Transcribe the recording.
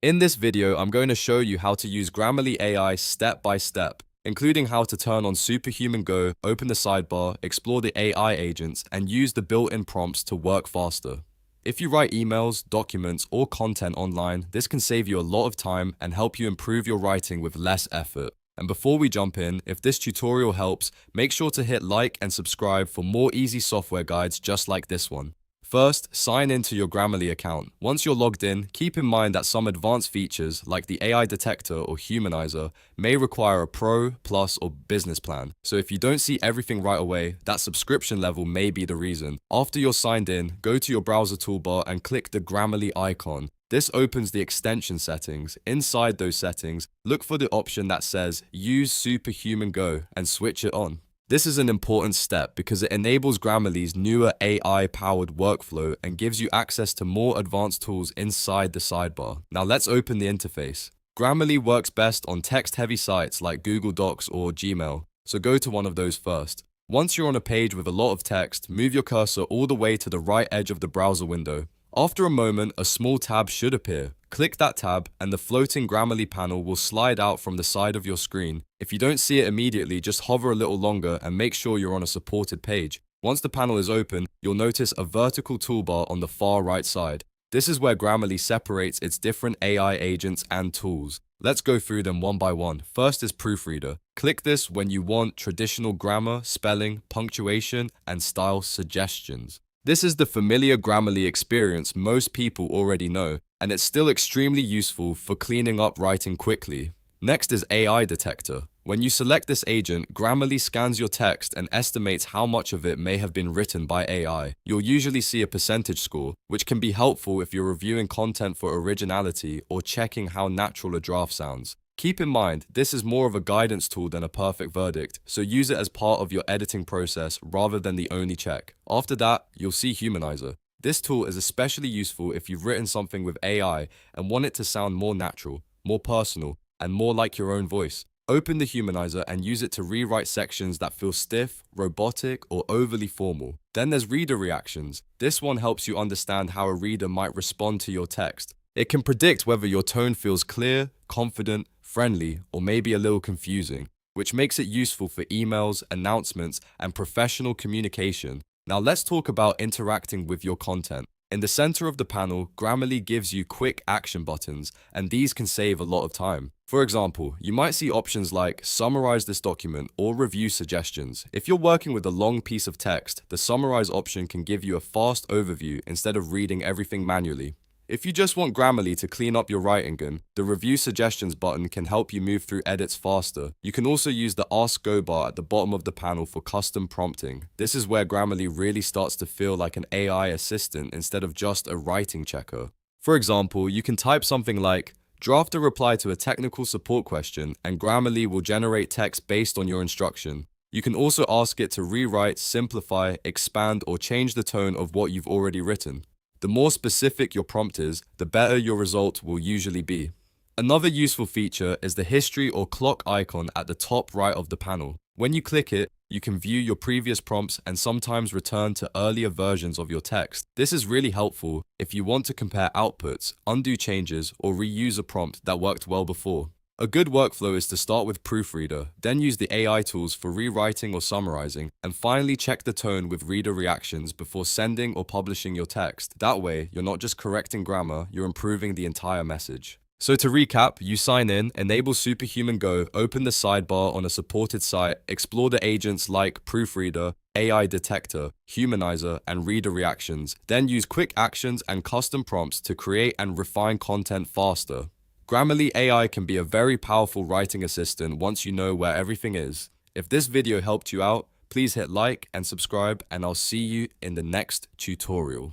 In this video, I'm going to show you how to use Grammarly AI step by step, including how to turn on Superhuman Go, open the sidebar, explore the AI agents, and use the built-in prompts to work faster. If you write emails, documents, or content online, this can save you a lot of time and help you improve your writing with less effort. And before we jump in, if this tutorial helps, make sure to hit like and subscribe for more easy software guides just like this one. First, sign into your Grammarly account. Once you're logged in, keep in mind that some advanced features, like the AI Detector or Humanizer, may require a Pro, Plus, or Business plan. So if you don't see everything right away, that subscription level may be the reason. After you're signed in, go to your browser toolbar and click the Grammarly icon. This opens the extension settings. Inside those settings, look for the option that says Use Superhuman Go and switch it on. This is an important step because it enables Grammarly's newer AI-powered workflow and gives you access to more advanced tools inside the sidebar. Now let's open the interface. Grammarly works best on text-heavy sites like Google Docs or Gmail, so go to one of those first. Once you're on a page with a lot of text, move your cursor all the way to the right edge of the browser window. After a moment, a small tab should appear. Click that tab and the floating Grammarly panel will slide out from the side of your screen. If you don't see it immediately, just hover a little longer and make sure you're on a supported page. Once the panel is open, you'll notice a vertical toolbar on the far right side. This is where Grammarly separates its different AI agents and tools. Let's go through them one by one. First is Proofreader. Click this when you want traditional grammar, spelling, punctuation, and style suggestions. This is the familiar Grammarly experience most people already know, and it's still extremely useful for cleaning up writing quickly. Next is AI Detector. When you select this agent, Grammarly scans your text and estimates how much of it may have been written by AI. You'll usually see a percentage score, which can be helpful if you're reviewing content for originality or checking how natural a draft sounds. Keep in mind, this is more of a guidance tool than a perfect verdict, so use it as part of your editing process rather than the only check. After that, you'll see Humanizer. This tool is especially useful if you've written something with AI and want it to sound more natural, more personal, and more like your own voice. Open the Humanizer and use it to rewrite sections that feel stiff, robotic, or overly formal. Then there's reader reactions. This one helps you understand how a reader might respond to your text. It can predict whether your tone feels clear, confident, friendly, or maybe a little confusing, which makes it useful for emails, announcements, and professional communication. Now let's talk about interacting with your content. In the center of the panel, Grammarly gives you quick action buttons, and these can save a lot of time. For example, you might see options like summarize this document or review suggestions. If you're working with a long piece of text, the summarize option can give you a fast overview instead of reading everything manually. If you just want Grammarly to clean up your writing gun, the Review Suggestions button can help you move through edits faster. You can also use the Ask Go bar at the bottom of the panel for custom prompting. This is where Grammarly really starts to feel like an AI assistant instead of just a writing checker. For example, you can type something like, draft a reply to a technical support question, and Grammarly will generate text based on your instruction. You can also ask it to rewrite, simplify, expand, or change the tone of what you've already written. The more specific your prompt is, the better your result will usually be. Another useful feature is the history or clock icon at the top right of the panel. When you click it, you can view your previous prompts and sometimes return to earlier versions of your text. This is really helpful if you want to compare outputs, undo changes, or reuse a prompt that worked well before. A good workflow is to start with Proofreader, then use the AI tools for rewriting or summarizing, and finally check the tone with reader reactions before sending or publishing your text. That way, you're not just correcting grammar, you're improving the entire message. So to recap, you sign in, enable Superhuman Go, open the sidebar on a supported site, explore the agents like Proofreader, AI Detector, Humanizer, and reader reactions, then use quick actions and custom prompts to create and refine content faster. Grammarly AI can be a very powerful writing assistant once you know where everything is. If this video helped you out, please hit like and subscribe, and I'll see you in the next tutorial.